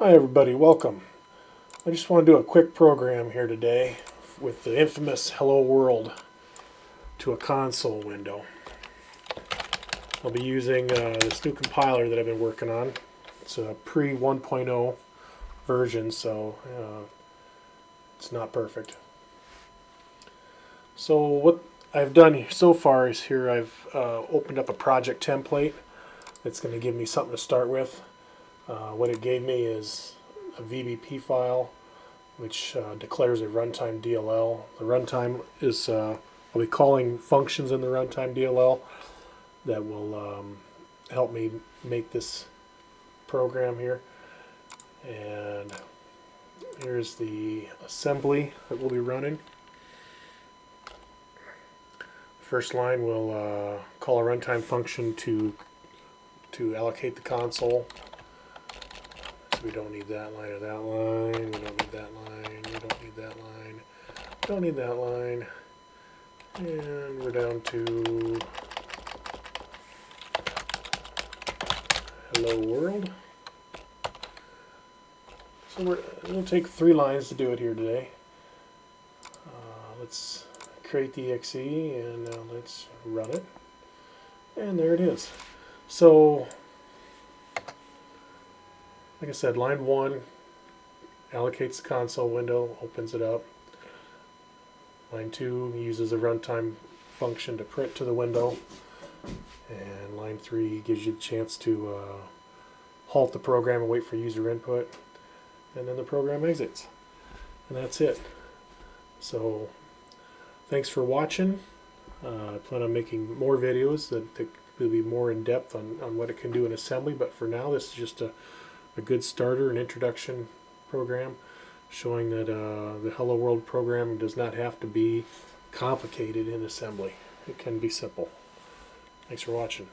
Hi everybody, welcome. I just want to do a quick program here today with the infamous Hello World to a console window. I'll be using this new compiler that I've been working on. It's a pre 1.0 version, so it's not perfect. So what I've done so far is here I've opened up a project template that's going to give me something to start with. What it gave me is a VBP file which declares a runtime DLL. The runtime is, I'll be calling functions in the runtime DLL that will help me make this program here. And here's the assembly that we'll be running. First line will call a runtime function to allocate the console. We don't need that line or that line. We don't need that line. We don't need that line. Don't need that line. And we're down to Hello World. So we're going to take 3 lines to do it here today. Let's create the exe and let's run it. And there it is. So like I said, line 1 allocates the console window, opens it up. Line 2 uses a runtime function to print to the window. And line 3 gives you the chance to halt the program and wait for user input. And then the program exits. And that's it. So thanks for watching. I plan on making more videos that will be more in depth on what it can do in assembly. But for now, this is just a good starter, an introduction program showing that the Hello World program does not have to be complicated in assembly. It can be simple. Thanks for watching.